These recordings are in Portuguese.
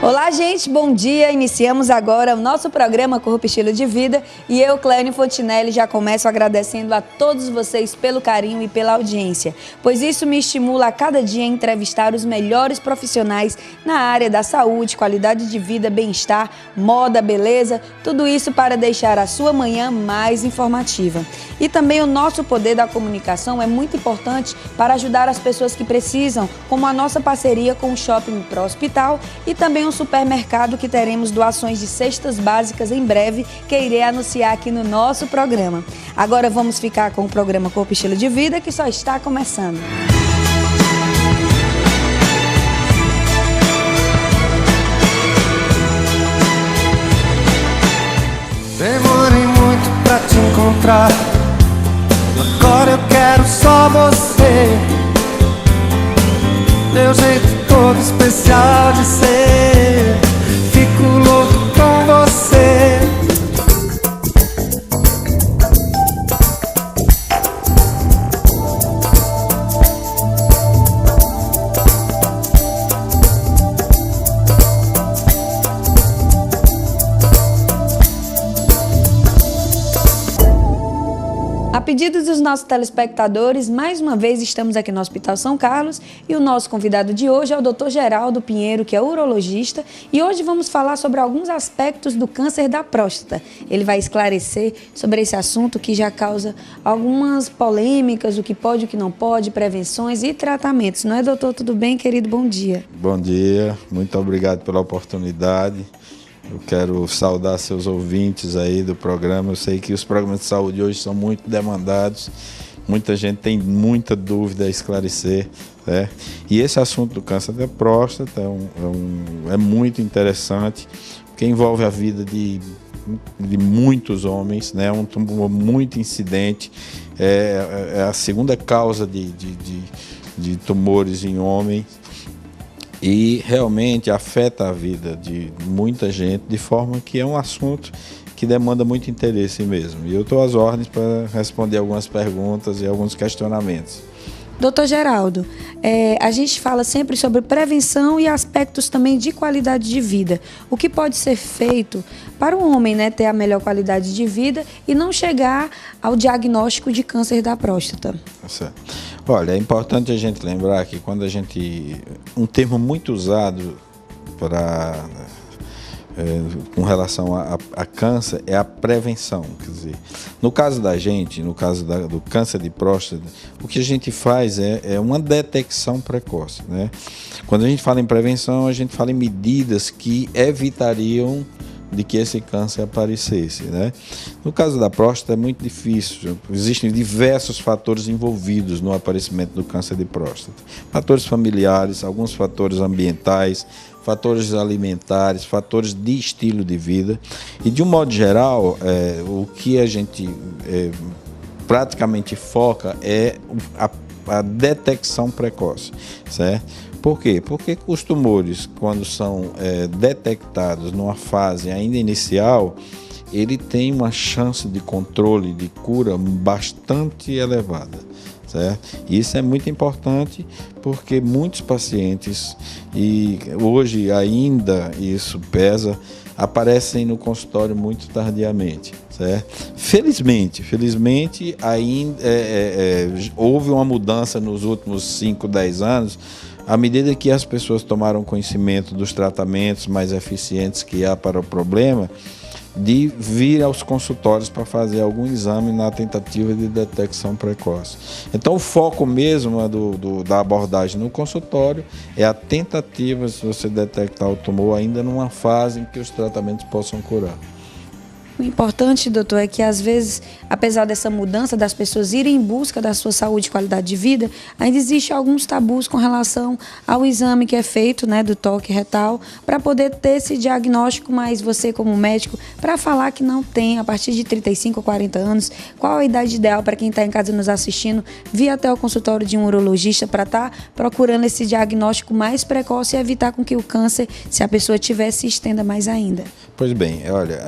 Olá, gente, bom dia. Iniciamos agora o nosso programa Corpo e Estilo de Vida e eu, Cleane Fontinelli, já começo agradecendo a todos vocês pelo carinho e pela audiência, pois isso me estimula a cada dia a entrevistar os melhores profissionais na área da saúde, qualidade de vida, bem-estar, moda, beleza, tudo isso para deixar a sua manhã mais informativa. E também o nosso poder da comunicação é muito importante para ajudar as pessoas que precisam, como a nossa parceria com o Shopping Pro Hospital e também um supermercado que teremos doações de cestas básicas em breve, que irei anunciar aqui no nosso programa. Agora vamos ficar com o programa Corpo e Estilo de Vida, que só está começando. Demorei muito pra te encontrar, agora eu quero só você. Meu jeito todo especial de ser, fico louco com você. A pedido dos nossos telespectadores, mais uma vez estamos aqui no Hospital São Carlos e o nosso convidado de hoje é o Dr. Geraldo Pinheiro, que é urologista, e hoje vamos falar sobre alguns aspectos do câncer da próstata. Ele vai esclarecer sobre esse assunto que já causa algumas polêmicas, o que pode, o que não pode, prevenções e tratamentos. Não é, doutor? Tudo bem, querido? Bom dia. Bom dia, muito obrigado pela oportunidade. Eu quero saudar seus ouvintes aí do programa. Eu sei que os programas de saúde hoje são muito demandados. Muita gente tem muita dúvida a esclarecer, né? E esse assunto do câncer da próstata é muito interessante, porque envolve a vida de muitos homens, né? Um tumor muito incidente. É a segunda causa de tumores em homens. E realmente afeta a vida de muita gente, de forma que é um assunto que demanda muito interesse mesmo. E eu estou às ordens para responder algumas perguntas e alguns questionamentos. Doutor Geraldo, a gente fala sempre sobre prevenção e aspectos também de qualidade de vida. O que pode ser feito para o homem, né, ter a melhor qualidade de vida e não chegar ao diagnóstico de câncer da próstata? Certo. Olha, é importante a gente lembrar que quando um termo muito usado com relação a câncer é a prevenção. Quer dizer, no caso da gente, no caso do câncer de próstata, o que a gente faz é uma detecção precoce, né? Quando a gente fala em prevenção, a gente fala em medidas que evitariam de que esse câncer aparecesse, né? No caso da próstata é muito difícil, existem diversos fatores envolvidos no aparecimento do câncer de próstata. Fatores familiares, alguns fatores ambientais, fatores alimentares, fatores de estilo de vida. E de um modo geral, o que a gente praticamente foca é a detecção precoce, certo? Por quê? Porque os tumores, quando são detectados numa fase ainda inicial, ele tem uma chance de controle, de cura bastante elevada, certo? E isso é muito importante porque muitos pacientes, e hoje ainda isso pesa, aparecem no consultório muito tardiamente, certo? Felizmente ainda houve uma mudança nos últimos 5, 10 anos, à medida que as pessoas tomaram conhecimento dos tratamentos mais eficientes que há para o problema, de vir aos consultórios para fazer algum exame na tentativa de detecção precoce. Então o foco mesmo da abordagem no consultório é a tentativa de você detectar o tumor ainda numa fase em que os tratamentos possam curar. O importante, doutor, é que às vezes, apesar dessa mudança das pessoas irem em busca da sua saúde e qualidade de vida, ainda existe alguns tabus com relação ao exame que é feito, né, do toque retal, para poder ter esse diagnóstico, mas você como médico, para falar que não tem, a partir de 35 ou 40 anos, qual a idade ideal para quem está em casa nos assistindo, vir até o consultório de um urologista para estar procurando esse diagnóstico mais precoce e evitar com que o câncer, se a pessoa tiver, se estenda mais ainda? Pois bem, olha,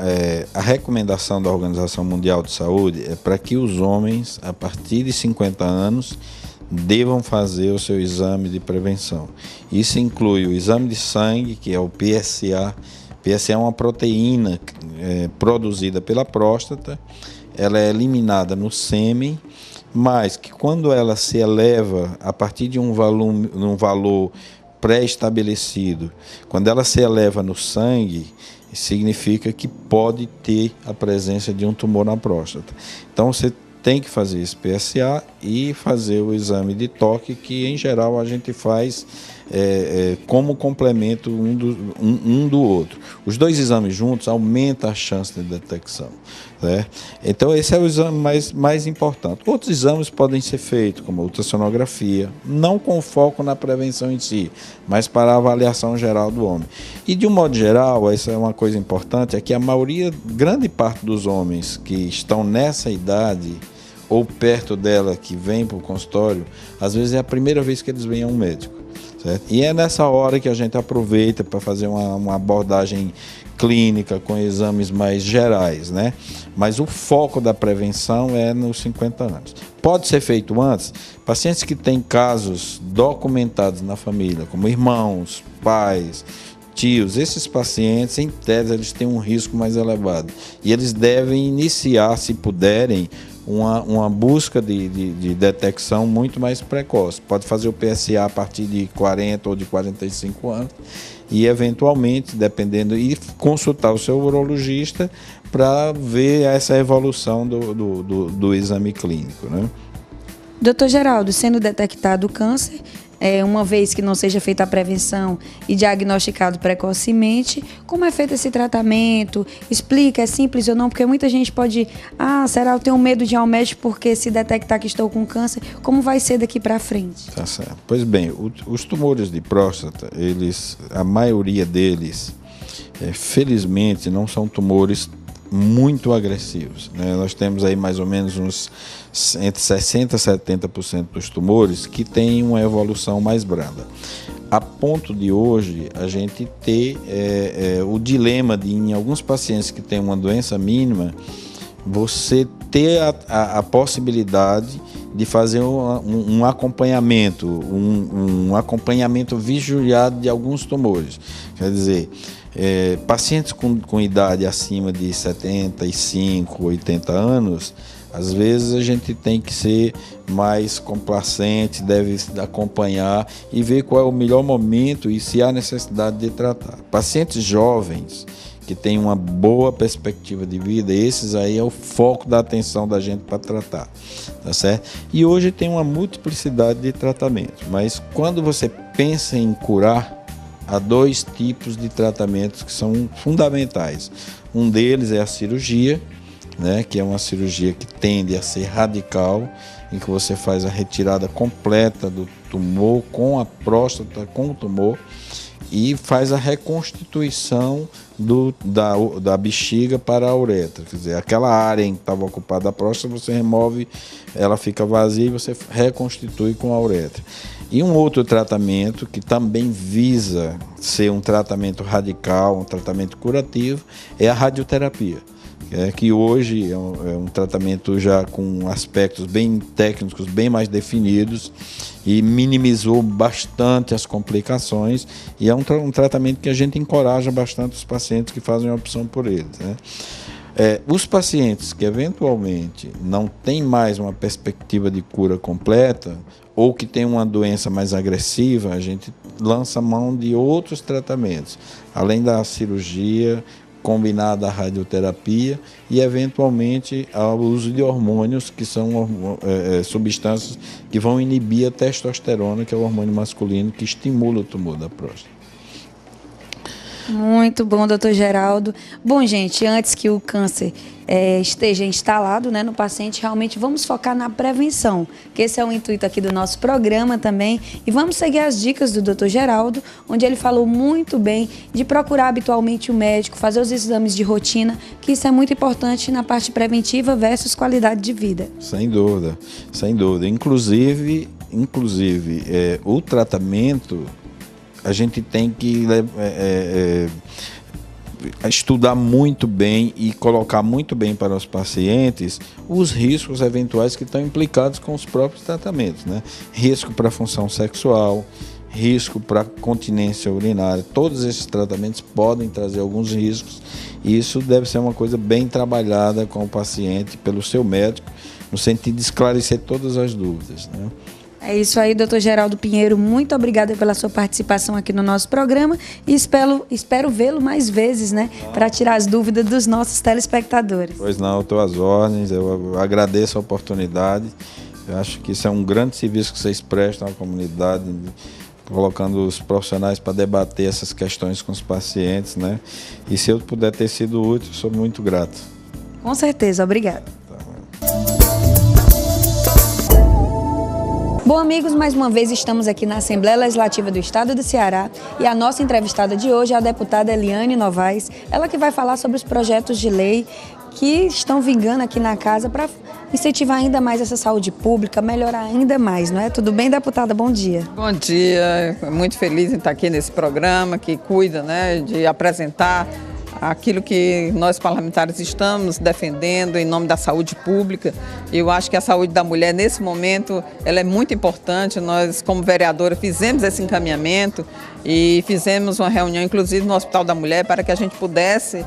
a recomendação da Organização Mundial de Saúde é para que os homens, a partir de 50 anos, devam fazer o seu exame de prevenção. Isso inclui o exame de sangue, que é o PSA. PSA é uma proteína produzida pela próstata, ela é eliminada no sêmen, mas que quando ela se eleva a partir de um valor pré-estabelecido, quando ela se eleva no sangue, significa que pode ter a presença de um tumor na próstata. Então você tem que fazer esse PSA e fazer o exame de toque, que em geral a gente faz como complemento um do outro. Os dois exames juntos aumentam a chance de detecção, né? Então esse é o exame mais importante. Outros exames podem ser feitos, como a ultrassonografia, não com foco na prevenção em si, mas para a avaliação geral do homem. E de um modo geral, essa é uma coisa importante, é que a maioria, grande parte dos homens que estão nessa idade ou perto dela, que vem para o consultório, às vezes é a primeira vez que eles vêm a um médico. Certo? E é nessa hora que a gente aproveita para fazer uma abordagem clínica com exames mais gerais, né? Mas o foco da prevenção é nos 50 anos. Pode ser feito antes. Pacientes que têm casos documentados na família, como irmãos, pais, tios, esses pacientes, em tese, eles têm um risco mais elevado. E eles devem iniciar, se puderem, uma busca de detecção muito mais precoce. Pode fazer o PSA a partir de 40 ou de 45 anos e, eventualmente, dependendo, e consultar o seu urologista para ver essa evolução do exame clínico, né? Doutor Geraldo, sendo detectado o câncer, uma vez que não seja feita a prevenção e diagnosticado precocemente, como é feito esse tratamento? Explica, é simples ou não? Porque muita gente pode, será eu tenho medo de ir ao médico porque se detectar que estou com câncer, como vai ser daqui para frente? Tá certo. Pois bem, os tumores de próstata, a maioria deles, felizmente, não são tumores muito agressivos, né? Nós temos aí mais ou menos entre 60% e 70% dos tumores que têm uma evolução mais branda. A ponto de hoje a gente ter o dilema de, em alguns pacientes que têm uma doença mínima, você ter a possibilidade de fazer um acompanhamento, um acompanhamento vigiado de alguns tumores. Quer dizer, pacientes com idade acima de 75, 80 anos, às vezes a gente tem que ser mais complacente, deve acompanhar e ver qual é o melhor momento e se há necessidade de tratar. Pacientes jovens que têm uma boa perspectiva de vida, esses aí é o foco da atenção da gente para tratar, tá certo? E hoje tem uma multiplicidade de tratamentos, mas quando você pensa em curar, há dois tipos de tratamentos que são fundamentais. Um deles é a cirurgia, né, que é uma cirurgia que tende a ser radical, em que você faz a retirada completa do tumor com a próstata, com o tumor, e faz a reconstituição da bexiga para a uretra. Quer dizer, aquela área em que estava ocupada a próstata, você remove, ela fica vazia e você reconstitui com a uretra. E um outro tratamento que também visa ser um tratamento radical, um tratamento curativo, é a radioterapia. Que hoje é um tratamento já com aspectos bem técnicos, bem mais definidos e minimizou bastante as complicações e é um tratamento que a gente encoraja bastante os pacientes que fazem a opção por ele, né? Os pacientes que eventualmente não têm mais uma perspectiva de cura completa ou que têm uma doença mais agressiva, a gente lança mão de outros tratamentos, além da cirurgia, combinada à radioterapia e, eventualmente, ao uso de hormônios, que são substâncias que vão inibir a testosterona, que é o hormônio masculino que estimula o tumor da próstata. Muito bom, doutor Geraldo. Bom, gente, antes que o câncer esteja instalado, né, no paciente, realmente vamos focar na prevenção, que esse é o intuito aqui do nosso programa também. E vamos seguir as dicas do doutor Geraldo, onde ele falou muito bem de procurar habitualmente o médico, fazer os exames de rotina, que isso é muito importante na parte preventiva versus qualidade de vida. Sem dúvida, sem dúvida. Inclusive o tratamento, a gente tem que estudar muito bem e colocar muito bem para os pacientes os riscos eventuais que estão implicados com os próprios tratamentos, né? Risco para a função sexual, risco para continência urinária. Todos esses tratamentos podem trazer alguns riscos e isso deve ser uma coisa bem trabalhada com o paciente, pelo seu médico, no sentido de esclarecer todas as dúvidas, né? É isso aí, doutor Geraldo Pinheiro, muito obrigada pela sua participação aqui no nosso programa e espero vê-lo mais vezes, né, para tirar as dúvidas dos nossos telespectadores. Pois não, eu estou às ordens, eu agradeço a oportunidade, eu acho que isso é um grande serviço que vocês prestam à comunidade, colocando os profissionais para debater essas questões com os pacientes, né, e se eu puder ter sido útil, sou muito grato. Com certeza, obrigada. Bom, amigos, mais uma vez estamos aqui na Assembleia Legislativa do Estado do Ceará e a nossa entrevistada de hoje é a deputada Eliane Novaes, ela que vai falar sobre os projetos de lei que estão vingando aqui na casa para incentivar ainda mais essa saúde pública, melhorar ainda mais, não é? Tudo bem, deputada? Bom dia. Bom dia, muito feliz em estar aqui nesse programa que cuida, né, de apresentar aquilo que nós parlamentares estamos defendendo em nome da saúde pública. Eu acho que a saúde da mulher, nesse momento, ela é muito importante. Nós, como vereadora, fizemos esse encaminhamento e fizemos uma reunião, inclusive, no Hospital da Mulher, para que a gente pudesse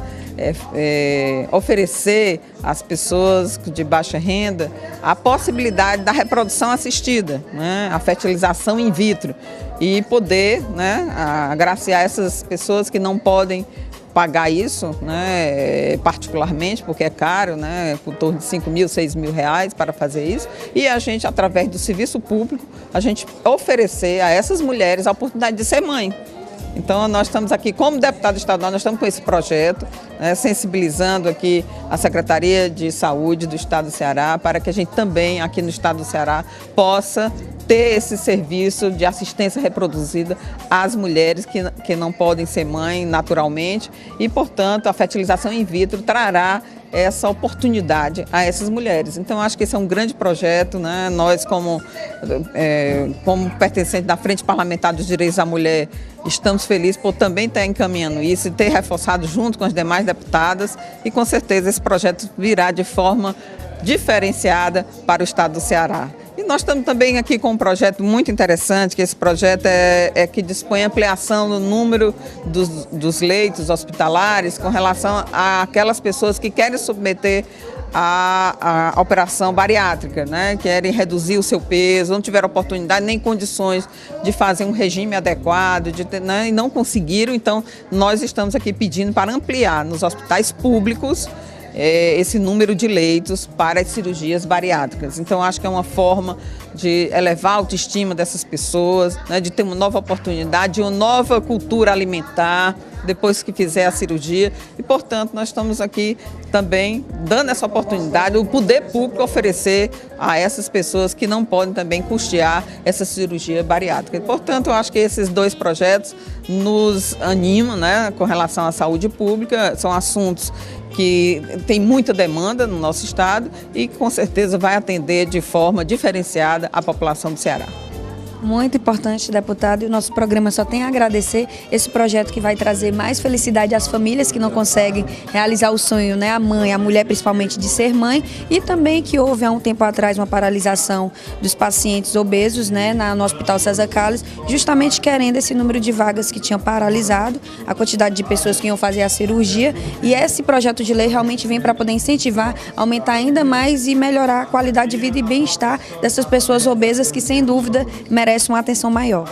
oferecer às pessoas de baixa renda a possibilidade da reprodução assistida, né, a fertilização in vitro, e poder, né, agraciar essas pessoas que não podem pagar isso, né, particularmente, porque é caro, né, por torno de 5 mil, 6 mil reais para fazer isso, e a gente, através do serviço público, a gente oferecer a essas mulheres a oportunidade de ser mãe. Então, nós estamos aqui, como deputado estadual, nós estamos com esse projeto, né, sensibilizando aqui a Secretaria de Saúde do Estado do Ceará, para que a gente também, aqui no Estado do Ceará, possa ter esse serviço de assistência reproduzida às mulheres que não podem ser mãe naturalmente e, portanto, a fertilização in vitro trará essa oportunidade a essas mulheres. Então, acho que esse é um grande projeto, né? Nós, como pertencentes da Frente Parlamentar dos Direitos da Mulher, estamos felizes por também estar encaminhando isso e ter reforçado junto com as demais deputadas e, com certeza, esse projeto virá de forma diferenciada para o Estado do Ceará. E nós estamos também aqui com um projeto muito interessante, que esse projeto é que dispõe ampliação no número dos leitos hospitalares com relação àquelas pessoas que querem submeter a operação bariátrica, né? Querem reduzir o seu peso, não tiveram oportunidade nem condições de fazer um regime adequado, né? E não conseguiram. Então, nós estamos aqui pedindo para ampliar nos hospitais públicos esse número de leitos para as cirurgias bariátricas. Então, acho que é uma forma de elevar a autoestima dessas pessoas, né, de ter uma nova oportunidade, de uma nova cultura alimentar depois que fizer a cirurgia. E, portanto, nós estamos aqui também dando essa oportunidade, o poder público oferecer a essas pessoas que não podem também custear essa cirurgia bariátrica. E, portanto, eu acho que esses dois projetos nos animam, né, com relação à saúde pública. São assuntos que tem muita demanda no nosso estado e com certeza vai atender de forma diferenciada a população do Ceará. Muito importante, deputado, e o nosso programa só tem a agradecer esse projeto que vai trazer mais felicidade às famílias que não conseguem realizar o sonho, né? A mãe, a mulher principalmente, de ser mãe, e também que houve há um tempo atrás uma paralisação dos pacientes obesos, né, no Hospital César Carlos, justamente querendo esse número de vagas que tinham paralisado, a quantidade de pessoas que iam fazer a cirurgia, e esse projeto de lei realmente vem para poder incentivar, aumentar ainda mais e melhorar a qualidade de vida e bem-estar dessas pessoas obesas que, sem dúvida, merecem uma atenção maior.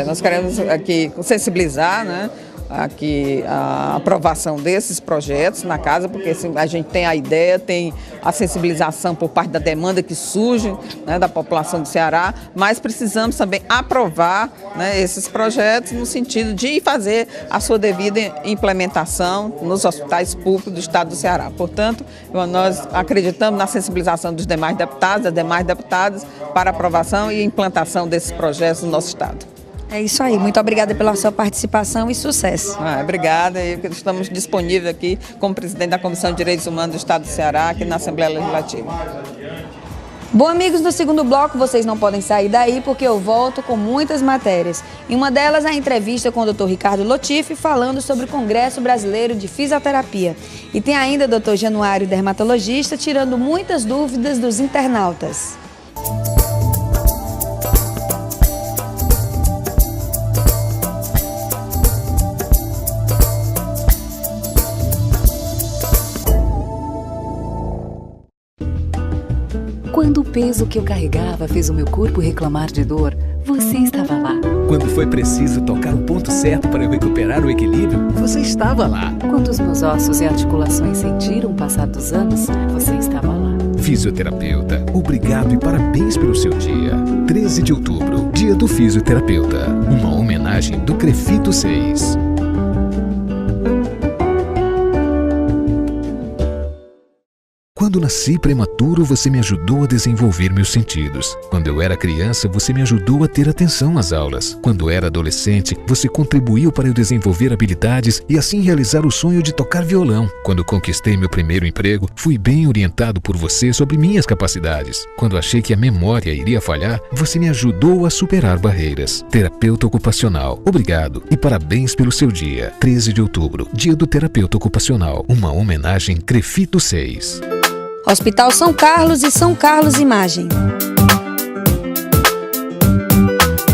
Nós queremos aqui sensibilizar, né, aqui a aprovação desses projetos na casa, porque assim, a gente tem a ideia, tem a sensibilização por parte da demanda que surge, né, da população do Ceará, mas precisamos também aprovar, né, esses projetos no sentido de fazer a sua devida implementação nos hospitais públicos do Estado do Ceará. Portanto, nós acreditamos na sensibilização dos demais deputados, das demais deputadas, para aprovação e implantação desses projetos no nosso Estado. É isso aí. Muito obrigada pela sua participação e sucesso. Obrigada. Estamos disponíveis aqui como presidente da Comissão de Direitos Humanos do Estado do Ceará, aqui na Assembleia Legislativa. Bom, amigos, no segundo bloco vocês não podem sair daí porque eu volto com muitas matérias. E uma delas a entrevista com o Dr. Ricardo Lotifi falando sobre o Congresso Brasileiro de Fisioterapia. E tem ainda o Dr. Januário, dermatologista, tirando muitas dúvidas dos internautas. Quando o peso que eu carregava fez o meu corpo reclamar de dor, você estava lá. Quando foi preciso tocar o ponto certo para eu recuperar o equilíbrio, você estava lá. Quando os meus ossos e articulações sentiram o passar dos anos, você estava lá. Fisioterapeuta, obrigado e parabéns pelo seu dia. 13 de outubro, Dia do Fisioterapeuta. Uma homenagem do Crefito 6. Quando nasci prematuro, você me ajudou a desenvolver meus sentidos. Quando eu era criança, você me ajudou a ter atenção às aulas. Quando era adolescente, você contribuiu para eu desenvolver habilidades e assim realizar o sonho de tocar violão. Quando conquistei meu primeiro emprego, fui bem orientado por você sobre minhas capacidades. Quando achei que a memória iria falhar, você me ajudou a superar barreiras. Terapeuta ocupacional, obrigado e parabéns pelo seu dia. 13 de outubro, Dia do Terapeuta Ocupacional. Uma homenagem Crefito 6. Hospital São Carlos e São Carlos Imagem.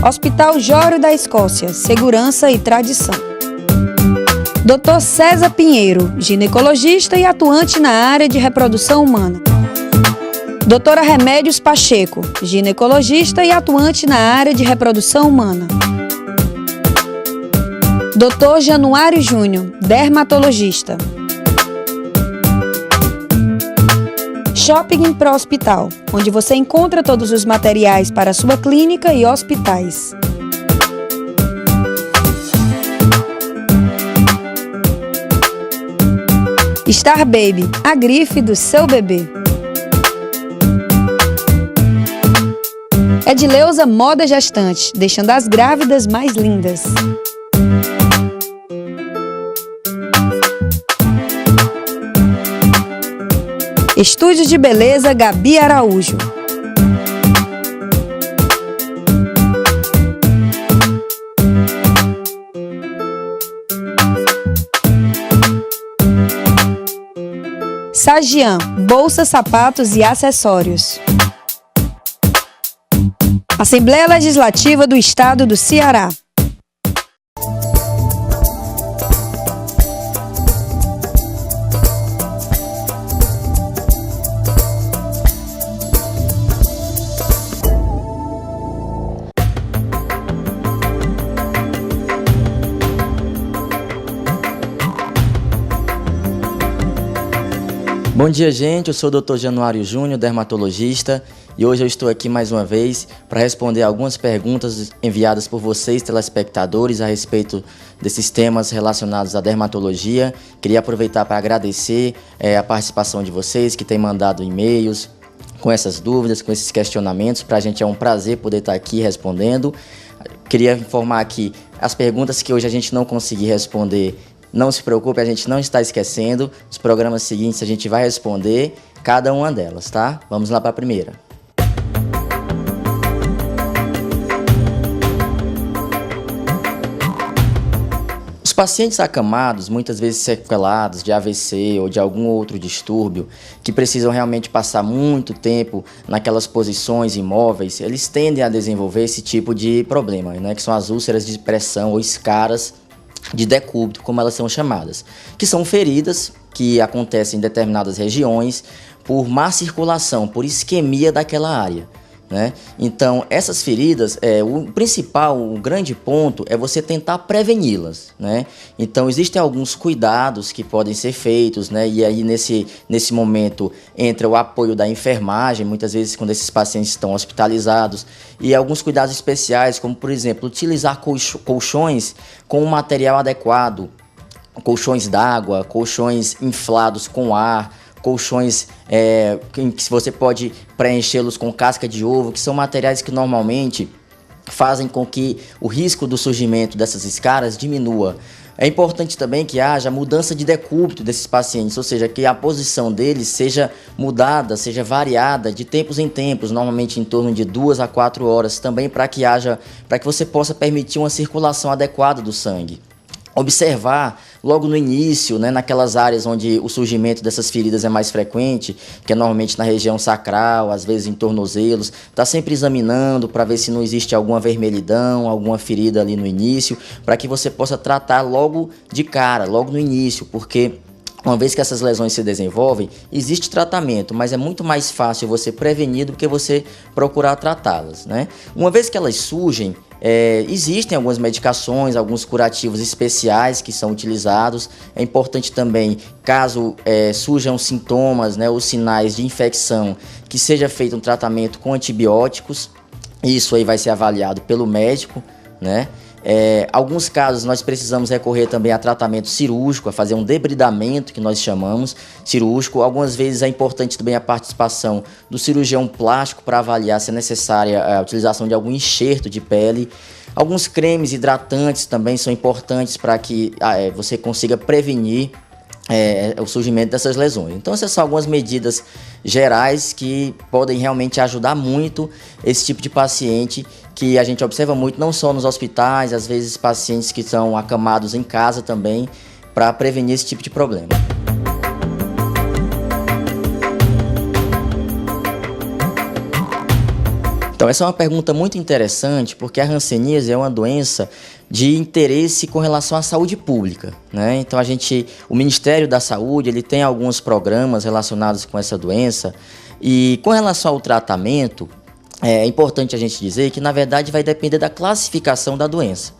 Hospital Jório da Escócia, segurança e tradição. Dr. César Pinheiro, ginecologista e atuante na área de reprodução humana. Doutora Remédios Pacheco, ginecologista e atuante na área de reprodução humana. Dr. Januário Júnior, dermatologista. Shopping Pro Hospital, onde você encontra todos os materiais para a sua clínica e hospitais. Star Baby, a grife do seu bebê. Edileuza Moda Gestante, deixando as grávidas mais lindas. Estúdio de Beleza Gabi Araújo. Sagian, bolsas, sapatos e acessórios. Assembleia Legislativa do Estado do Ceará. Bom dia, gente. Eu sou o Dr. Januário Júnior, dermatologista, e hoje eu estou aqui mais uma vez para responder algumas perguntas enviadas por vocês, telespectadores, a respeito desses temas relacionados à dermatologia. Queria aproveitar para agradecer a participação de vocês que têm mandado e-mails com essas dúvidas, com esses questionamentos. Para a gente é um prazer poder estar aqui respondendo. Queria informar que as perguntas que hoje a gente não conseguir responder, não se preocupe, a gente não está esquecendo. Nos programas seguintes a gente vai responder cada uma delas, tá? Vamos lá para a primeira. Os pacientes acamados, muitas vezes sequelados de AVC ou de algum outro distúrbio, que precisam realmente passar muito tempo naquelas posições imóveis, eles tendem a desenvolver esse tipo de problema, né? Que são as úlceras de pressão ou escaras de decúbito, como elas são chamadas, que são feridas que acontecem em determinadas regiões por má circulação, por isquemia daquela área, né? Então, essas feridas, o grande ponto é você tentar preveni-las, né? Então, existem alguns cuidados que podem ser feitos, né? E aí, nesse momento, entra o apoio da enfermagem, muitas vezes quando esses pacientes estão hospitalizados, e alguns cuidados especiais, como, por exemplo, utilizar colchões com um material adequado, colchões d'água, colchões inflados com ar, colchões que você pode preenchê-los com casca de ovo, que são materiais que normalmente fazem com que o risco do surgimento dessas escaras diminua. É importante também que haja mudança de decúbito desses pacientes, ou seja, que a posição deles seja mudada, seja variada de tempos em tempos, normalmente em torno de 2 a 4 horas, também para que você possa permitir uma circulação adequada do sangue. Observar logo no início, né, naquelas áreas onde o surgimento dessas feridas é mais frequente, que é normalmente na região sacral, às vezes em tornozelos, está sempre examinando para ver se não existe alguma vermelhidão, alguma ferida ali no início, para que você possa tratar logo de cara, logo no início, porque uma vez que essas lesões se desenvolvem, existe tratamento, mas é muito mais fácil você prevenir do que você procurar tratá-las, né? Uma vez que elas surgem, existem algumas medicações, alguns curativos especiais que são utilizados. É importante também, caso surjam sintomas, né, ou sinais de infecção, que seja feito um tratamento com antibióticos. Isso aí vai ser avaliado pelo médico, né? Alguns casos nós precisamos recorrer também a tratamento cirúrgico, a fazer um debridamento, que nós chamamos cirúrgico. Algumas vezes é importante também a participação do cirurgião plástico para avaliar se é necessária a utilização de algum enxerto de pele. Alguns cremes hidratantes também são importantes para que você consiga prevenir o surgimento dessas lesões. Então essas são algumas medidas gerais que podem realmente ajudar muito esse tipo de paciente, que a gente observa muito não só nos hospitais, às vezes pacientes que são acamados em casa também, para prevenir esse tipo de problema. Então essa é uma pergunta muito interessante, porque a hanseníase é uma doença de interesse com relação à saúde pública, né? Então o Ministério da Saúde, ele tem alguns programas relacionados com essa doença, e com relação ao tratamento, é importante a gente dizer que na verdade vai depender da classificação da doença.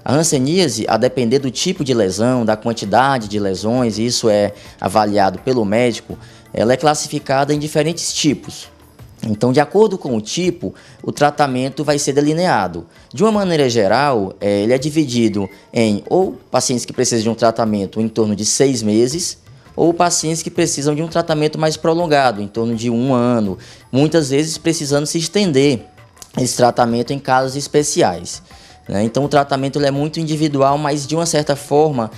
A hanseníase, a depender do tipo de lesão, da quantidade de lesões, isso é avaliado pelo médico, ela é classificada em diferentes tipos. Então, de acordo com o tipo, o tratamento vai ser delineado. De uma maneira geral, ele é dividido em ou pacientes que precisam de um tratamento em torno de 6 meses, ou pacientes que precisam de um tratamento mais prolongado, em torno de 1 ano, muitas vezes precisando se estender esse tratamento em casos especiais, né? Então, o tratamento ele é muito individual, mas de uma certa forma,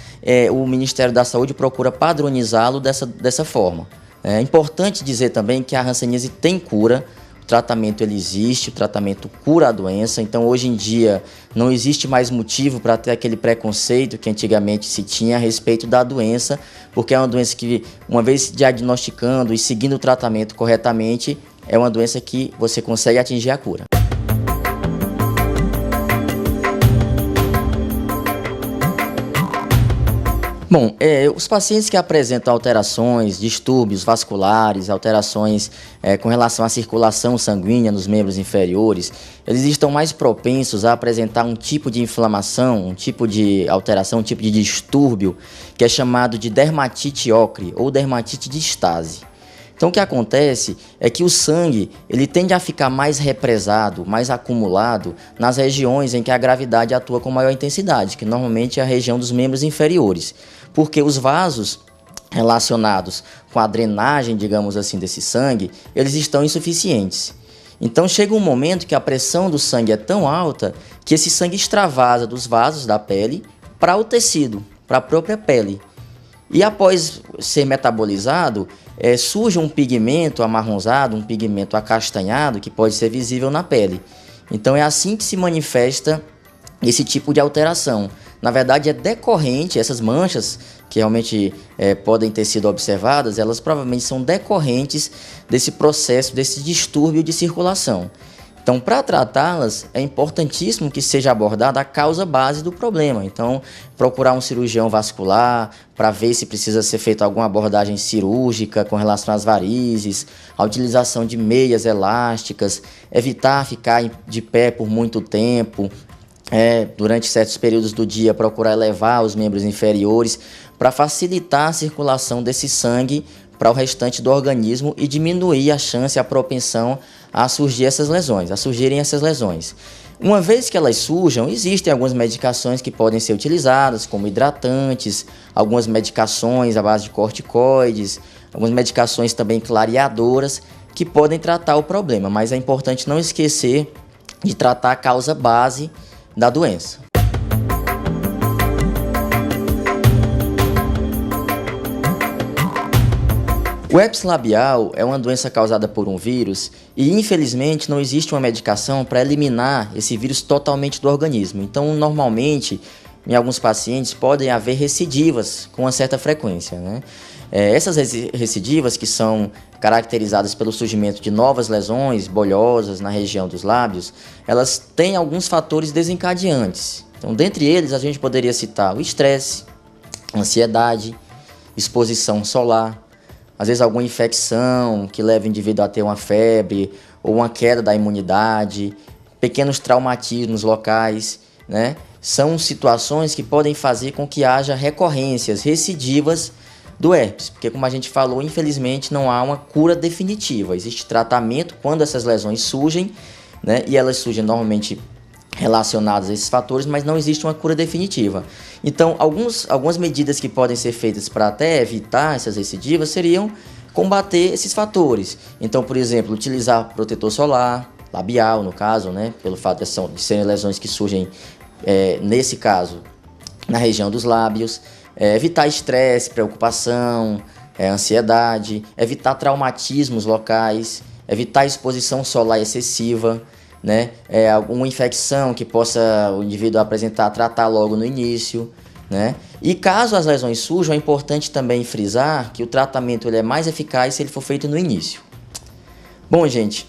o Ministério da Saúde procura padronizá-lo dessa forma. É importante dizer também que a hanseníase tem cura, o tratamento ele existe, o tratamento cura a doença, então hoje em dia não existe mais motivo para ter aquele preconceito que antigamente se tinha a respeito da doença, porque é uma doença que, uma vez diagnosticando e seguindo o tratamento corretamente, é uma doença que você consegue atingir a cura. Bom, os pacientes que apresentam alterações, distúrbios vasculares, alterações com relação à circulação sanguínea nos membros inferiores, eles estão mais propensos a apresentar um tipo de inflamação, um tipo de alteração, um tipo de distúrbio que é chamado de dermatite ocre ou dermatite de Stase. Então o que acontece é que o sangue ele tende a ficar mais represado, mais acumulado nas regiões em que a gravidade atua com maior intensidade, que normalmente é a região dos membros inferiores, porque os vasos relacionados com a drenagem, digamos assim, desse sangue, eles estão insuficientes. Então chega um momento que a pressão do sangue é tão alta que esse sangue extravasa dos vasos da pele para o tecido, para a própria pele. E após ser metabolizado, surge um pigmento amarronzado, um pigmento acastanhado que pode ser visível na pele. Então é assim que se manifesta esse tipo de alteração. Na verdade é decorrente, essas manchas que realmente podem ter sido observadas, elas provavelmente são decorrentes desse processo, desse distúrbio de circulação. Então, para tratá-las, é importantíssimo que seja abordada a causa base do problema. Então, procurar um cirurgião vascular para ver se precisa ser feita alguma abordagem cirúrgica com relação às varizes, a utilização de meias elásticas, evitar ficar de pé por muito tempo, durante certos períodos do dia, procurar elevar os membros inferiores para facilitar a circulação desse sangue para o restante do organismo e diminuir a chance, a propensão a surgirem essas lesões. Uma vez que elas surjam, existem algumas medicações que podem ser utilizadas, como hidratantes, algumas medicações à base de corticoides, algumas medicações também clareadoras que podem tratar o problema, mas é importante não esquecer de tratar a causa base da doença. O herpes labial é uma doença causada por um vírus e, infelizmente, não existe uma medicação para eliminar esse vírus totalmente do organismo. Então, normalmente, em alguns pacientes, podem haver recidivas com uma certa frequência, né? Essas recidivas, que são caracterizadas pelo surgimento de novas lesões bolhosas na região dos lábios, elas têm alguns fatores desencadeantes. Então, dentre eles, a gente poderia citar o estresse, ansiedade, exposição solar, às vezes alguma infecção que leva o indivíduo a ter uma febre ou uma queda da imunidade, pequenos traumatismos locais, né? São situações que podem fazer com que haja recorrências, recidivas do herpes, porque, como a gente falou, infelizmente não há uma cura definitiva. Existe tratamento quando essas lesões surgem, né? E elas surgem normalmente relacionadas a esses fatores, mas não existe uma cura definitiva. Então, algumas medidas que podem ser feitas para até evitar essas recidivas seriam combater esses fatores. Então, por exemplo, utilizar protetor solar, labial no caso, né? Pelo fato de serem lesões que surgem, nesse caso, na região dos lábios. Evitar estresse, preocupação, ansiedade, evitar traumatismos locais, evitar exposição solar excessiva, né? Alguma infecção que possa o indivíduo apresentar, tratar logo no início, né? E caso as lesões surjam, é importante também frisar que o tratamento ele é mais eficaz se ele for feito no início. Bom, gente,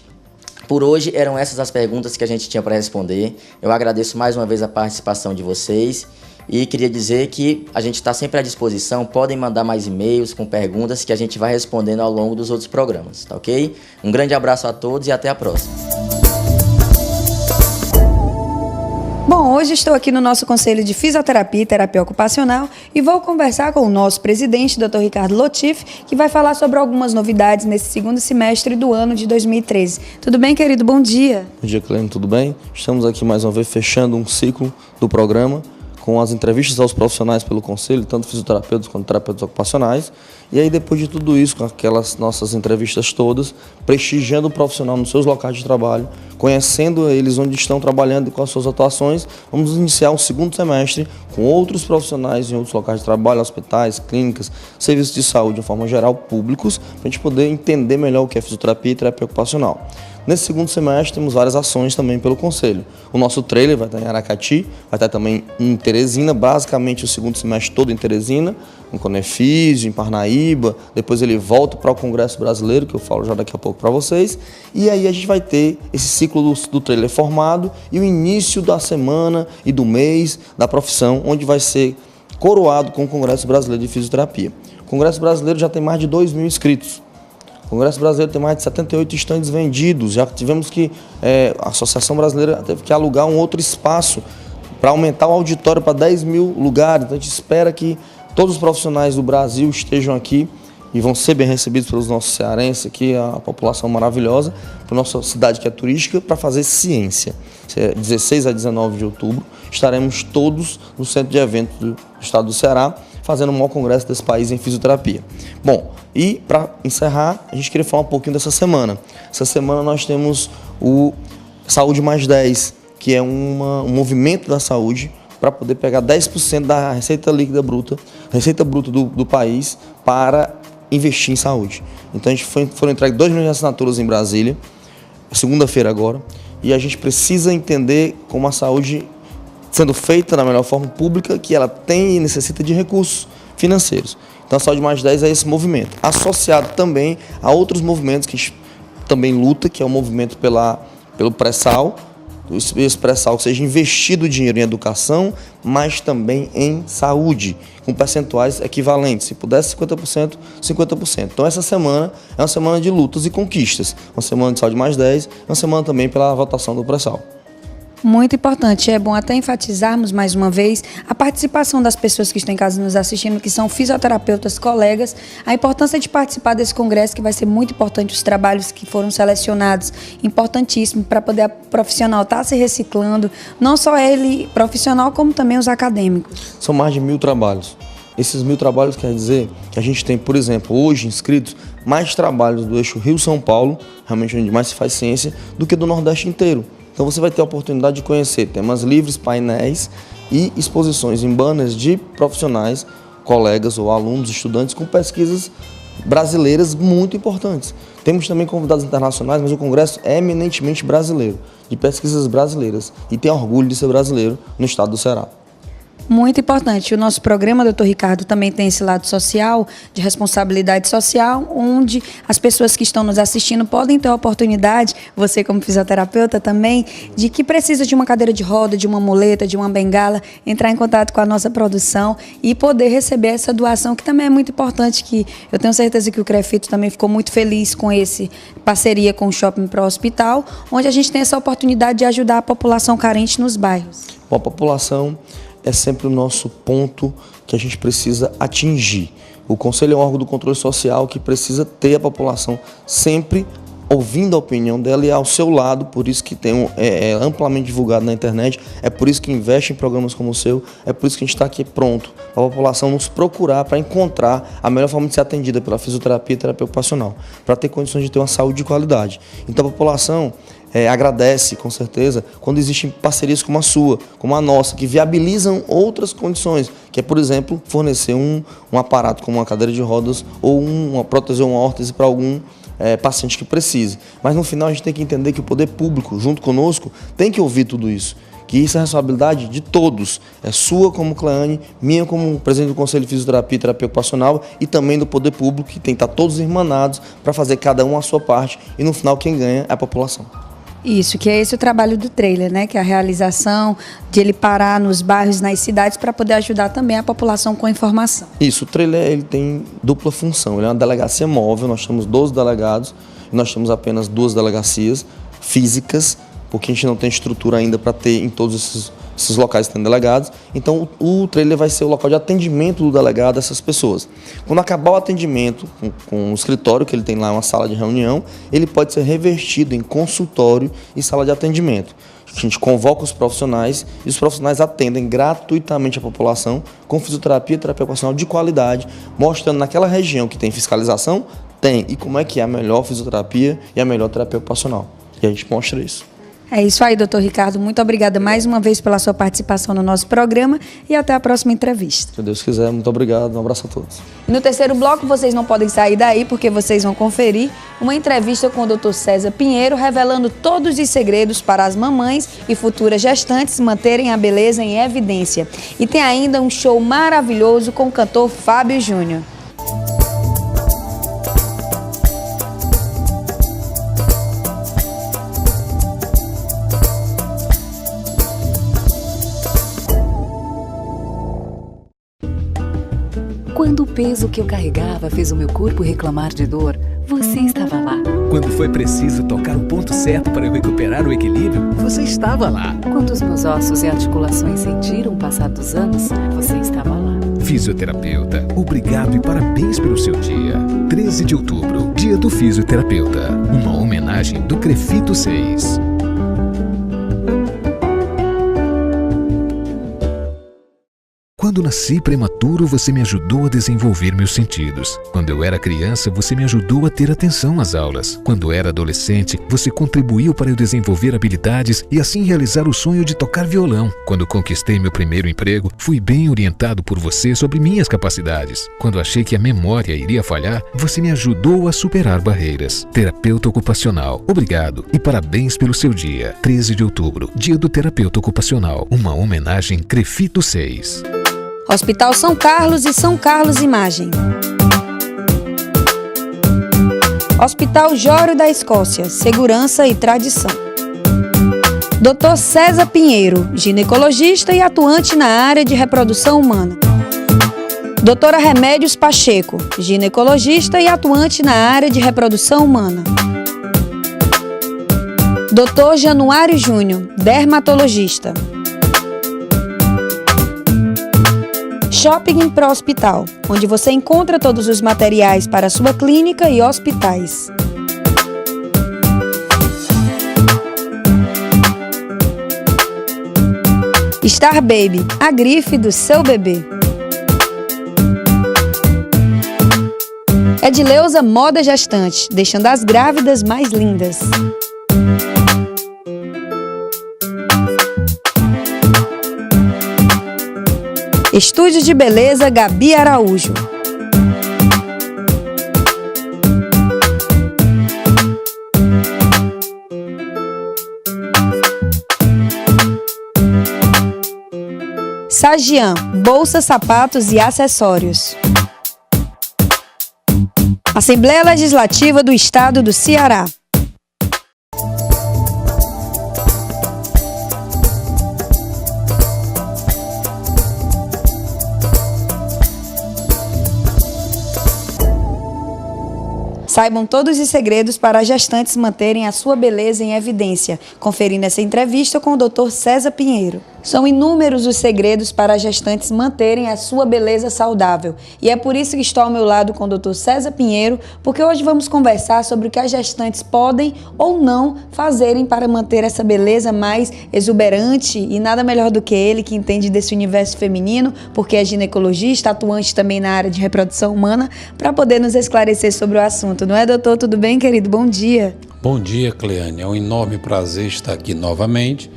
por hoje eram essas as perguntas que a gente tinha para responder. Eu agradeço mais uma vez a participação de vocês e queria dizer que a gente está sempre à disposição. Podem mandar mais e-mails com perguntas que a gente vai respondendo ao longo dos outros programas, tá ok? Um grande abraço a todos e até a próxima. Bom, hoje estou aqui no nosso Conselho de Fisioterapia e Terapia Ocupacional e vou conversar com o nosso presidente, Dr. Ricardo Lotif, que vai falar sobre algumas novidades nesse segundo semestre do ano de 2013. Tudo bem, querido? Bom dia. Bom dia, Clênio. Tudo bem? Estamos aqui mais uma vez fechando um ciclo do programa com as entrevistas aos profissionais pelo Conselho, tanto fisioterapeutas quanto terapeutas ocupacionais. E aí, depois de tudo isso, com aquelas nossas entrevistas todas, prestigiando o profissional nos seus locais de trabalho, conhecendo eles onde estão trabalhando e com as suas atuações, vamos iniciar um segundo semestre com outros profissionais em outros locais de trabalho, hospitais, clínicas, serviços de saúde, de forma geral, públicos, para a gente poder entender melhor o que é fisioterapia e terapia ocupacional. Nesse segundo semestre, temos várias ações também pelo Conselho. O nosso trailer vai estar em Aracati, vai estar também em Teresina, basicamente o segundo semestre todo em Teresina, em Conefísio, em Parnaíba, depois ele volta para o Congresso Brasileiro, que eu falo já daqui a pouco para vocês, e aí a gente vai ter esse ciclo do trailer formado e o início da semana e do mês da profissão, onde vai ser coroado com o Congresso Brasileiro de Fisioterapia. O Congresso Brasileiro já tem mais de 2.000 inscritos. O Congresso Brasileiro tem mais de 78 estandes vendidos. Já tivemos que, a Associação Brasileira teve que alugar um outro espaço para aumentar o auditório para 10.000 lugares. Então a gente espera que todos os profissionais do Brasil estejam aqui e vão ser bem recebidos pelos nossos cearenses aqui, a população maravilhosa, para a nossa cidade que é turística, para fazer ciência. 16 a 19 de outubro estaremos todos no centro de eventos do estado do Ceará, fazendo o maior congresso desse país em fisioterapia. Bom, e para encerrar, a gente queria falar um pouquinho dessa semana. Essa semana nós temos o Saúde Mais 10, que é um movimento da saúde para poder pegar 10% da receita líquida bruta, receita bruta do país, para investir em saúde. Então a gente foram entregues 2 milhões de assinaturas em Brasília, segunda-feira agora, e a gente precisa entender como a saúde, sendo feita da melhor forma pública, que ela tem e necessita de recursos financeiros. Então a Saúde Mais 10 é esse movimento, associado também a outros movimentos que a gente também luta, que é o movimento pelo pré-sal, esse pré-sal seja investido dinheiro em educação, mas também em saúde, com percentuais equivalentes. Se pudesse 50%, 50%. Então essa semana é uma semana de lutas e conquistas, uma semana de Saúde Mais 10, uma semana também pela votação do pré-sal. Muito importante, é bom até enfatizarmos mais uma vez a participação das pessoas que estão em casa nos assistindo, que são fisioterapeutas, colegas, a importância de participar desse congresso, que vai ser muito importante, os trabalhos que foram selecionados, importantíssimo para poder a profissional estar se reciclando, não só ele profissional, como também os acadêmicos. São mais de 1.000 trabalhos. Esses 1.000 trabalhos quer dizer que a gente tem, por exemplo, hoje inscritos mais trabalhos do eixo Rio-São Paulo, realmente onde mais se faz ciência, do que do Nordeste inteiro. Então você vai ter a oportunidade de conhecer temas livres, painéis e exposições em banners de profissionais, colegas ou alunos, estudantes com pesquisas brasileiras muito importantes. Temos também convidados internacionais, mas o congresso é eminentemente brasileiro, de pesquisas brasileiras, e tem orgulho de ser brasileiro no estado do Ceará. Muito importante. O nosso programa, doutor Ricardo, também tem esse lado social, de responsabilidade social, onde as pessoas que estão nos assistindo podem ter a oportunidade, você como fisioterapeuta também, de que precisa de uma cadeira de roda, de uma muleta, de uma bengala, entrar em contato com a nossa produção e poder receber essa doação, que também é muito importante, que eu tenho certeza que o CREFITO também ficou muito feliz com esse parceria com o Shopping Pro Hospital, onde a gente tem essa oportunidade de ajudar a população carente nos bairros. Bom, a população é sempre o nosso ponto que a gente precisa atingir. O Conselho é um órgão do controle social que precisa ter a população sempre ouvindo a opinião dela e ao seu lado, por isso que tem é amplamente divulgado na internet, é por isso que investe em programas como o seu, é por isso que a gente está aqui pronto, para a população nos procurar, para encontrar a melhor forma de ser atendida pela fisioterapia e terapia ocupacional, para ter condições de ter uma saúde de qualidade. Então a população agradece, com certeza, quando existem parcerias como a sua, como a nossa, que viabilizam outras condições, que é, por exemplo, fornecer um aparato como uma cadeira de rodas ou uma prótese ou uma órtese para algum paciente que precise. Mas no final a gente tem que entender que o poder público, junto conosco, tem que ouvir tudo isso. Que isso é responsabilidade de todos. É sua como Cleane, minha como presidente do Conselho de Fisioterapia e Terapia Ocupacional e também do poder público, que tem que estar todos irmanados para fazer cada um a sua parte e no final quem ganha é a população. Isso, que é esse o trabalho do trailer, né? Que é a realização de ele parar nos bairros, nas cidades, para poder ajudar também a população com informação. Isso, o trailer ele tem dupla função. Ele é uma delegacia móvel, nós temos 12 delegados e nós temos apenas 2 delegacias físicas, porque a gente não tem estrutura ainda para ter em todos esses locais que tem delegados. Então o trailer vai ser o local de atendimento do delegado a essas pessoas. Quando acabar o atendimento com o escritório, que ele tem lá uma sala de reunião, ele pode ser revertido em consultório e sala de atendimento. A gente convoca os profissionais e os profissionais atendem gratuitamente a população com fisioterapia e terapia ocupacional de qualidade, mostrando naquela região que tem fiscalização, tem, e como é que é a melhor fisioterapia e a melhor terapia ocupacional. E a gente mostra isso. É isso aí, doutor Ricardo. Muito obrigada mais uma vez pela sua participação no nosso programa e até a próxima entrevista. Se Deus quiser, muito obrigado. Um abraço a todos. E no terceiro bloco, vocês não podem sair daí, porque vocês vão conferir uma entrevista com o doutor César Pinheiro, revelando todos os segredos para as mamães e futuras gestantes manterem a beleza em evidência. E tem ainda um show maravilhoso com o cantor Fábio Júnior. Quando o peso que eu carregava fez o meu corpo reclamar de dor, você estava lá. Quando foi preciso tocar o ponto certo para eu recuperar o equilíbrio, você estava lá. Quando os meus ossos e articulações sentiram o passar dos anos, você estava lá. Fisioterapeuta, obrigado e parabéns pelo seu dia. 13 de outubro, Dia do Fisioterapeuta. Uma homenagem do CREFITO 6. Quando nasci prematuro, você me ajudou a desenvolver meus sentidos. Quando eu era criança, você me ajudou a ter atenção às aulas. Quando era adolescente, você contribuiu para eu desenvolver habilidades e assim realizar o sonho de tocar violão. Quando conquistei meu primeiro emprego, fui bem orientado por você sobre minhas capacidades. Quando achei que a memória iria falhar, você me ajudou a superar barreiras. Terapeuta ocupacional, obrigado e parabéns pelo seu dia. 13 de outubro, Dia do Terapeuta Ocupacional. Uma homenagem CREFITO 6. Hospital São Carlos e São Carlos Imagem. Hospital Jório da Escócia, segurança e tradição. Dr. César Pinheiro, ginecologista e atuante na área de reprodução humana. Doutora Remédios Pacheco, ginecologista e atuante na área de reprodução humana. Dr. Januário Júnior, dermatologista. Shopping Pro Hospital, onde você encontra todos os materiais para sua clínica e hospitais. Star Baby, a grife do seu bebê. Edileuza Moda Gestante, deixando as grávidas mais lindas. Estúdio de Beleza Gabi Araújo. Sagian, bolsas, sapatos e acessórios. Assembleia Legislativa do Estado do Ceará. Saibam todos os segredos para as gestantes manterem a sua beleza em evidência. Conferindo essa entrevista com o Dr. César Pinheiro. São inúmeros os segredos para as gestantes manterem a sua beleza saudável. E é por isso que estou ao meu lado com o Dr. César Pinheiro, porque hoje vamos conversar sobre o que as gestantes podem ou não fazerem para manter essa beleza mais exuberante, e nada melhor do que ele, que entende desse universo feminino, porque é ginecologista, atuante também na área de reprodução humana, para poder nos esclarecer sobre o assunto. Não é, doutor? Tudo bem, querido? Bom dia. Bom dia, Cleane. É um enorme prazer estar aqui novamente.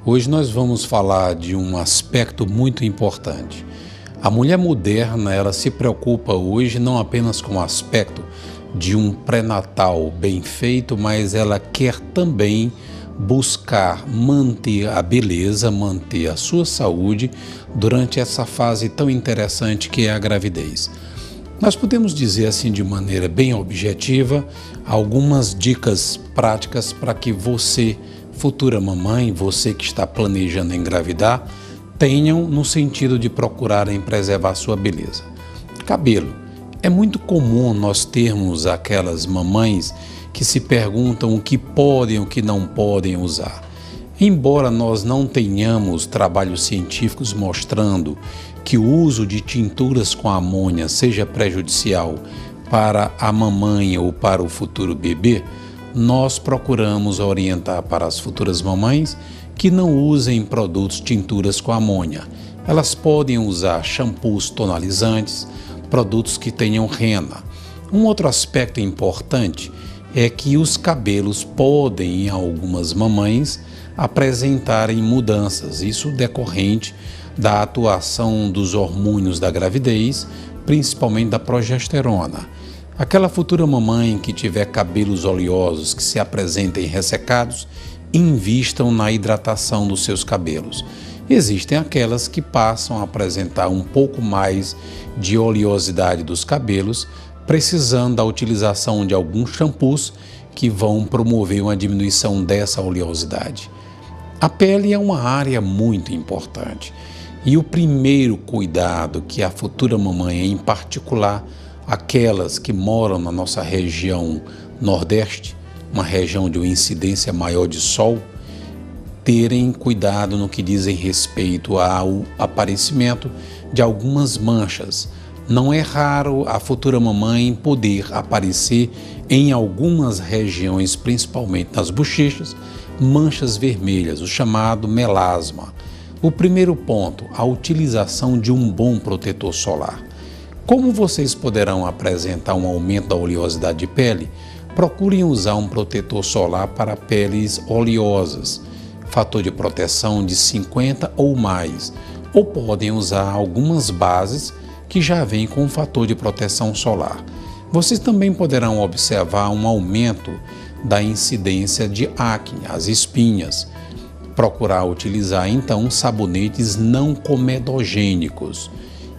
Hoje nós vamos falar de um aspecto muito importante. A mulher moderna, ela se preocupa hoje não apenas com o aspecto de um pré-natal bem feito, mas ela quer também buscar manter a beleza, manter a sua saúde durante essa fase tão interessante que é a gravidez. Nós podemos dizer assim de maneira bem objetiva algumas dicas práticas para que você, futura mamãe, você que está planejando engravidar, tenham no sentido de procurarem preservar sua beleza. Cabelo. É muito comum nós termos aquelas mamães que se perguntam o que podem e o que não podem usar. Embora nós não tenhamos trabalhos científicos mostrando que o uso de tinturas com amônia seja prejudicial para a mamãe ou para o futuro bebê, nós procuramos orientar para as futuras mamães que não usem produtos tinturas com amônia. Elas podem usar shampoos tonalizantes, produtos que tenham rena. Um outro aspecto importante é que os cabelos podem, em algumas mamães, apresentarem mudanças, isso decorrente da atuação dos hormônios da gravidez, principalmente da progesterona. Aquela futura mamãe que tiver cabelos oleosos que se apresentem ressecados, invistam na hidratação dos seus cabelos. Existem aquelas que passam a apresentar um pouco mais de oleosidade dos cabelos, precisando da utilização de alguns shampoos que vão promover uma diminuição dessa oleosidade. A pele é uma área muito importante e o primeiro cuidado que a futura mamãe, em particular aquelas que moram na nossa região nordeste, uma região de uma incidência maior de sol, terem cuidado no que dizem respeito ao aparecimento de algumas manchas. Não é raro a futura mamãe poder aparecer em algumas regiões, principalmente nas bochechas, manchas vermelhas, o chamado melasma. O primeiro ponto, a utilização de um bom protetor solar. Como vocês poderão apresentar um aumento da oleosidade de pele, procurem usar um protetor solar para peles oleosas, fator de proteção de 50 ou mais, ou podem usar algumas bases que já vêm com um fator de proteção solar. Vocês também poderão observar um aumento da incidência de acne, as espinhas. Procurar utilizar então sabonetes não comedogênicos.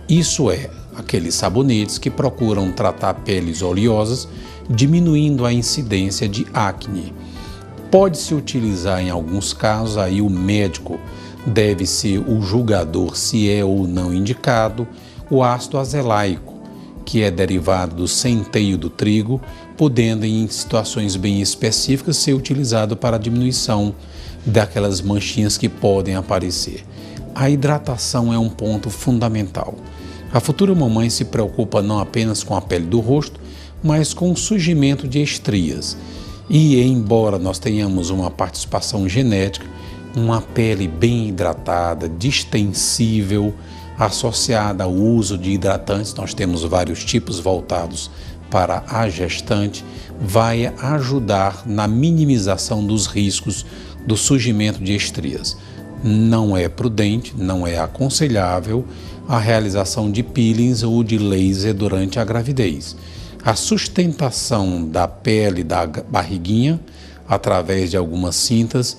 Isso é, aqueles sabonetes que procuram tratar peles oleosas, diminuindo a incidência de acne. Pode-se utilizar em alguns casos, aí o médico deve ser o julgador se é ou não indicado, o ácido azelaico, que é derivado do centeio do trigo, podendo em situações bem específicas ser utilizado para a diminuição daquelas manchinhas que podem aparecer. A hidratação é um ponto fundamental. A futura mamãe se preocupa não apenas com a pele do rosto, mas com o surgimento de estrias. E embora nós tenhamos uma participação genética, uma pele bem hidratada, distensível, associada ao uso de hidratantes, nós temos vários tipos voltados para a gestante, vai ajudar na minimização dos riscos do surgimento de estrias. Não é prudente, não é aconselhável a realização de peelings ou de laser durante a gravidez. A sustentação da pele da barriguinha, através de algumas cintas,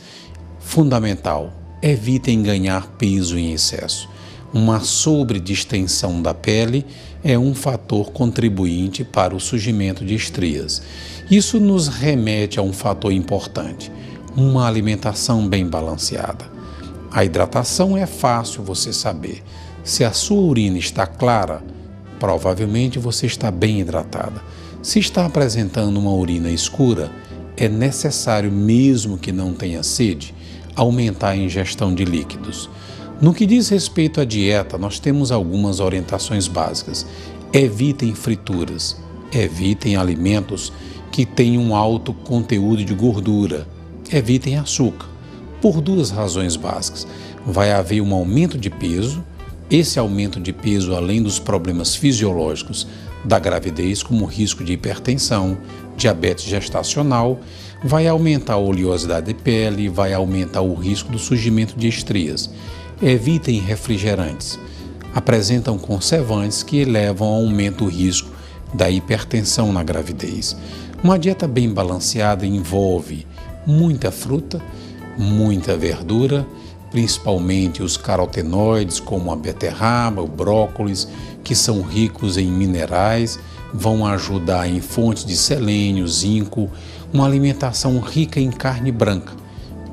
fundamental. Evitem ganhar peso em excesso. uma sobredistensão da pele é um fator contribuinte para o surgimento de estrias. Isso nos remete a um fator importante, uma alimentação bem balanceada. A hidratação é fácil você saber. Se a sua urina está clara, provavelmente você está bem hidratada. Se está apresentando uma urina escura, é necessário, mesmo que não tenha sede, aumentar a ingestão de líquidos. No que diz respeito à dieta, nós temos algumas orientações básicas. Evitem frituras, evitem alimentos que tenham um alto conteúdo de gordura, evitem açúcar, por duas razões básicas. Vai haver um aumento de peso, esse aumento de peso, além dos problemas fisiológicos da gravidez, como o risco de hipertensão, diabetes gestacional, vai aumentar a oleosidade de pele, vai aumentar o risco do surgimento de estrias. Evitem refrigerantes. Apresentam conservantes que elevam ao aumento do risco da hipertensão na gravidez. Uma dieta bem balanceada envolve muita fruta, muita verdura, principalmente os carotenoides como a beterraba, o brócolis, que são ricos em minerais, vão ajudar em fontes de selênio, zinco, uma alimentação rica em carne branca,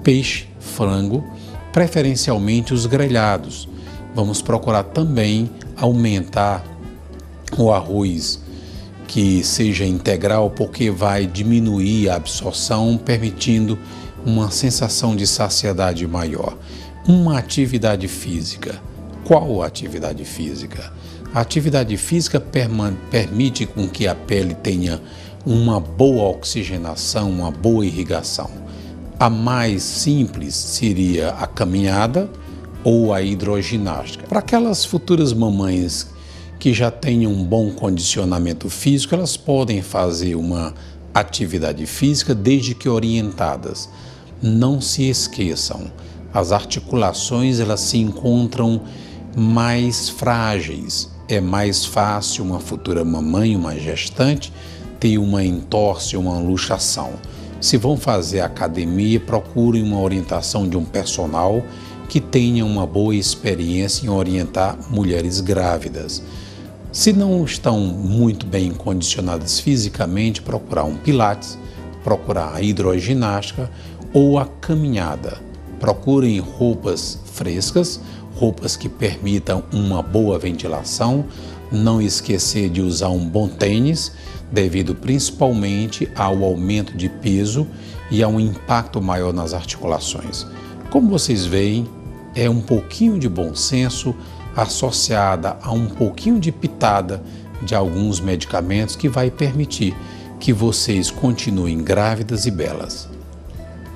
peixe, frango, preferencialmente os grelhados. Vamos procurar também aumentar o arroz que seja integral, porque vai diminuir a absorção, permitindo uma sensação de saciedade maior. Uma atividade física. Qual atividade física? A atividade física permite com que a pele tenha uma boa oxigenação, uma boa irrigação. A mais simples seria a caminhada ou a hidroginástica. Para aquelas futuras mamães que já tenham um bom condicionamento físico, elas podem fazer uma atividade física desde que orientadas. Não se esqueçam, as articulações elas se encontram mais frágeis. É mais fácil uma futura mamãe, uma gestante, ter uma entorse, uma luxação. Se vão fazer academia, procurem uma orientação de um personal que tenha uma boa experiência em orientar mulheres grávidas. Se não estão muito bem condicionadas fisicamente, procurar um pilates, procurar a hidroginástica ou a caminhada. Procurem roupas frescas, roupas que permitam uma boa ventilação, não esquecer de usar um bom tênis, devido principalmente ao aumento de peso e a um impacto maior nas articulações. Como vocês veem, é um pouquinho de bom senso associada a um pouquinho de pitada de alguns medicamentos que vai permitir que vocês continuem grávidas e belas.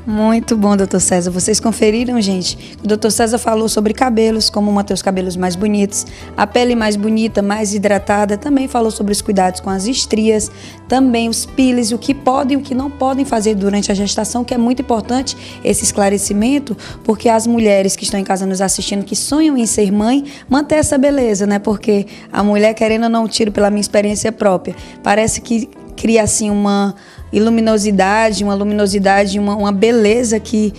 Muito bom, doutor César. Vocês conferiram, gente? O doutor César falou sobre cabelos, como manter os cabelos mais bonitos, a pele mais bonita, mais hidratada. Também falou sobre os cuidados com as estrias, também os peeling, o que podem e o que não podem fazer durante a gestação, que é muito importante esse esclarecimento, porque as mulheres que estão em casa nos assistindo, que sonham em ser mãe, manter essa beleza, né? Porque a mulher, querendo ou não, tiro pela minha experiência própria, parece que cria assim uma luminosidade, uma beleza que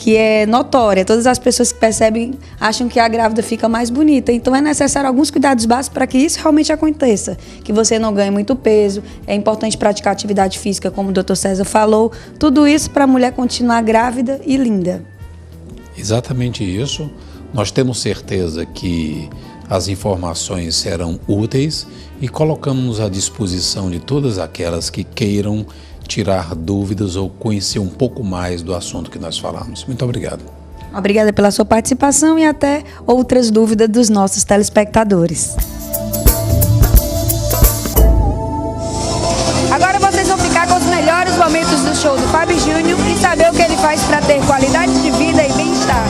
é notória. Todas as pessoas que percebem acham que a grávida fica mais bonita. Então é necessário alguns cuidados básicos para que isso realmente aconteça. Que você não ganhe muito peso. É importante praticar atividade física, como o Dr. César falou. Tudo isso para a mulher continuar grávida e linda. Exatamente isso. Nós temos certeza que as informações serão úteis e colocamos à disposição de todas aquelas que queiram tirar dúvidas ou conhecer um pouco mais do assunto que nós falamos. Muito obrigado. Obrigada pela sua participação e até outras dúvidas dos nossos telespectadores. Agora vocês vão ficar com os melhores momentos do show do Fábio Júnior e saber o que ele faz para ter qualidade de vida e bem-estar.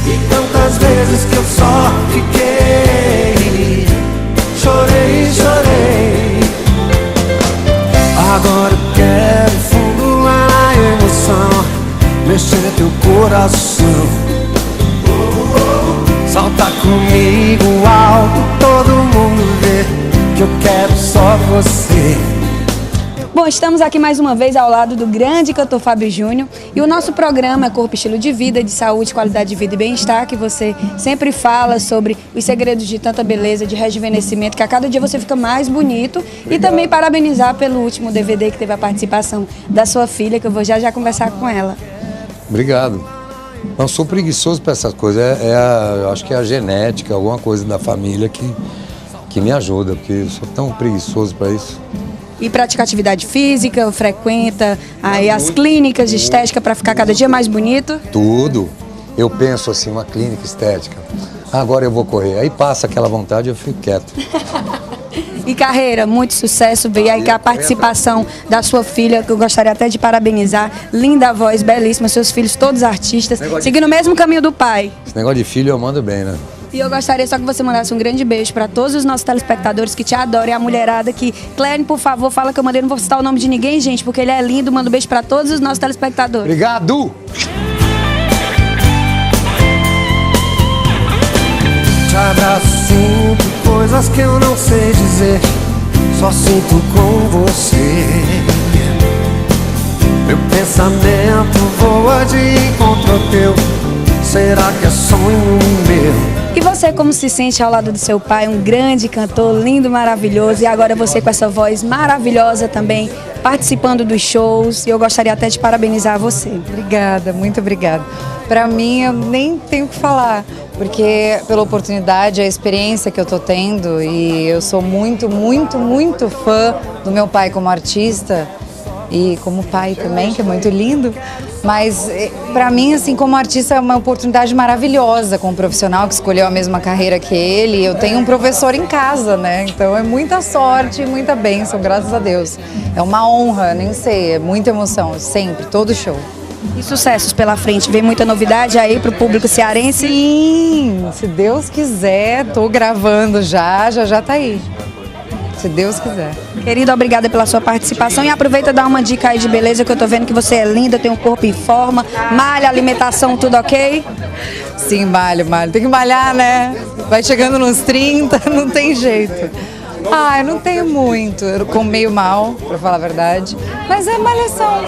E tantas vezes que eu só fiquei, chorei. Agora eu quero fundo a emoção, mexer teu coração. Salta comigo alto, todo mundo vê que eu quero só você. Bom, estamos aqui mais uma vez ao lado do grande cantor Fábio Júnior e o nosso programa é Corpo Estilo de Vida, de saúde, qualidade de vida e bem-estar, que você sempre fala sobre os segredos de tanta beleza, de rejuvenescimento, que a cada dia você fica mais bonito. E também parabenizar pelo último DVD que teve a participação da sua filha, que eu vou já conversar com ela. Obrigado. Eu sou preguiçoso para essas coisas, acho que é a genética, alguma coisa da família que me ajuda, porque eu sou tão preguiçoso para isso. E pratica atividade física, frequenta aí as clínicas de estética para ficar cada dia mais bonito? Tudo. Eu penso assim, uma clínica estética. Agora eu vou correr. Aí passa aquela vontade, eu fico quieto. E carreira, muito sucesso. Veio aí com a participação da sua filha, que eu gostaria até de parabenizar. Linda voz, belíssima, seus filhos todos artistas, seguindo o mesmo caminho do pai. Esse negócio de filho eu mando bem, né? E eu gostaria só que você mandasse um grande beijo para todos os nossos telespectadores que te adoram e a mulherada aqui. Clérine, por favor, fala que eu mandei, não vou citar o nome de ninguém, gente, porque ele é lindo. Manda um beijo para todos os nossos telespectadores. Obrigado! Te abraço, sinto coisas que eu não sei dizer, só sinto com você. Meu pensamento voa de encontro ao teu. Será que é sonho meu? E você, como se sente ao lado do seu pai, um grande cantor, lindo, maravilhoso, e agora você com essa voz maravilhosa também, participando dos shows, e eu gostaria até de parabenizar você. Obrigada, muito obrigada. Para mim, eu nem tenho o que falar, porque pela oportunidade, a experiência que eu tô tendo, e eu sou muito, muito, muito fã do meu pai como artista, e como pai também, que é muito lindo, mas para mim, assim, como artista é uma oportunidade maravilhosa, como profissional que escolheu a mesma carreira que ele. Eu tenho um professor em casa, né, então é muita sorte e muita bênção, graças a Deus. É uma honra, nem sei, é muita emoção, sempre, todo show. E sucessos pela frente, vem muita novidade aí pro público cearense? Sim, se Deus quiser, tô gravando já tá aí. Se Deus quiser. Querida, obrigada pela sua participação e aproveita e dá uma dica aí de beleza, que eu tô vendo que você é linda, tem um corpo em forma, malha, alimentação, tudo ok? Sim, malho. Tem que malhar, né? Vai chegando nos 30, não tem jeito. Eu não tenho muito, eu como meio mal, pra falar a verdade, mas é malhação.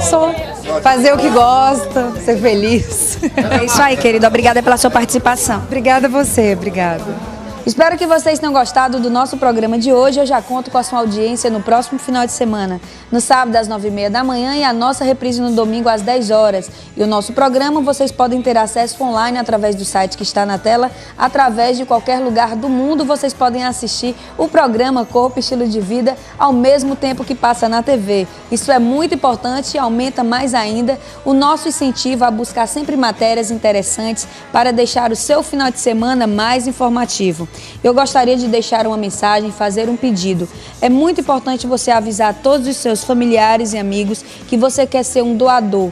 Só fazer o que gosta, ser feliz. É isso aí, querida, obrigada pela sua participação. Obrigada a você, obrigada. Espero que vocês tenham gostado do nosso programa de hoje. Eu já conto com a sua audiência no próximo final de semana. No sábado, às 9h30 da manhã e a nossa reprise no domingo, às 10 horas. E o nosso programa vocês podem ter acesso online através do site que está na tela. Através de qualquer lugar do mundo, vocês podem assistir o programa Corpo Estilo de Vida ao mesmo tempo que passa na TV. Isso é muito importante e aumenta mais ainda o nosso incentivo a buscar sempre matérias interessantes para deixar o seu final de semana mais informativo. Eu gostaria de deixar uma mensagem, fazer um pedido. É muito importante você avisar todos os seus familiares e amigos que você quer ser um doador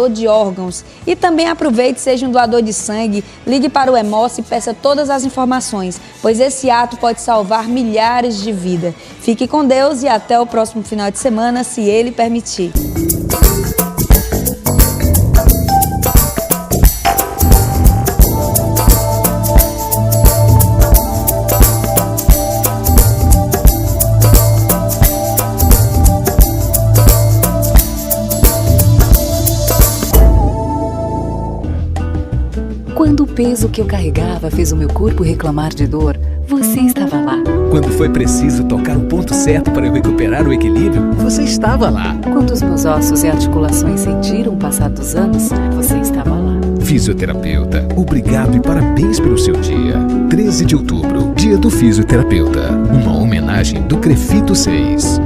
de órgãos. E também aproveite, seja um doador de sangue, ligue para o Hemoce e peça todas as informações, pois esse ato pode salvar milhares de vidas. Fique com Deus e até o próximo final de semana, se Ele permitir. Quando o peso que eu carregava fez o meu corpo reclamar de dor, você estava lá. Quando foi preciso tocar o ponto certo para eu recuperar o equilíbrio, você estava lá. Quando os meus ossos e articulações sentiram o passar dos anos, você estava lá. Fisioterapeuta, obrigado e parabéns pelo seu dia. 13 de outubro, Dia do Fisioterapeuta. Uma homenagem do Crefito 6.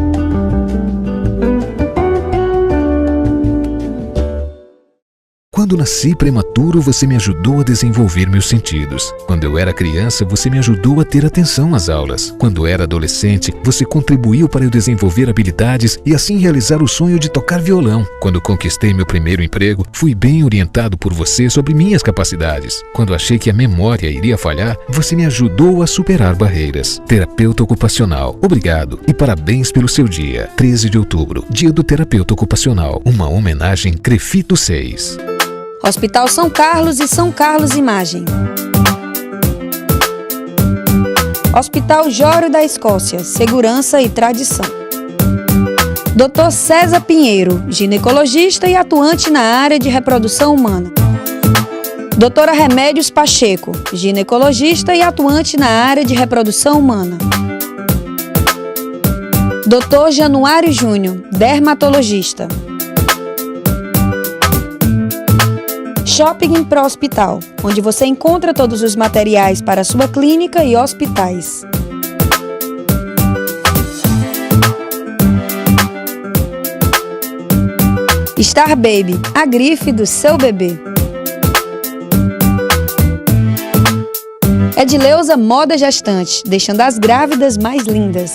Quando nasci prematuro, você me ajudou a desenvolver meus sentidos. Quando eu era criança, você me ajudou a ter atenção às aulas. Quando era adolescente, você contribuiu para eu desenvolver habilidades e assim realizar o sonho de tocar violão. Quando conquistei meu primeiro emprego, fui bem orientado por você sobre minhas capacidades. Quando achei que a memória iria falhar, você me ajudou a superar barreiras. Terapeuta ocupacional, obrigado e parabéns pelo seu dia. 13 de outubro, Dia do Terapeuta Ocupacional. Uma homenagem Crefito 6. Hospital São Carlos e São Carlos Imagem. Hospital Jório da Escócia, segurança e tradição. Dr. César Pinheiro, ginecologista e atuante na área de reprodução humana. Doutora Remédios Pacheco, ginecologista e atuante na área de reprodução humana. Dr. Januário Júnior, dermatologista. Shopping Pro Hospital, onde você encontra todos os materiais para sua clínica e hospitais. Star Baby, a grife do seu bebê. Edileuza Moda Gestante, deixando as grávidas mais lindas.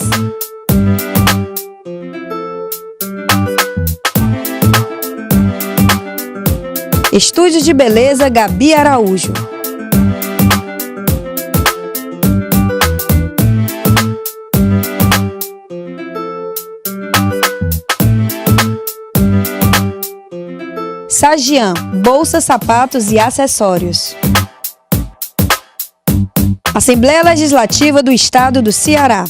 Estúdio de Beleza Gabi Araújo. Sagian, bolsas, sapatos e acessórios. Assembleia Legislativa do Estado do Ceará.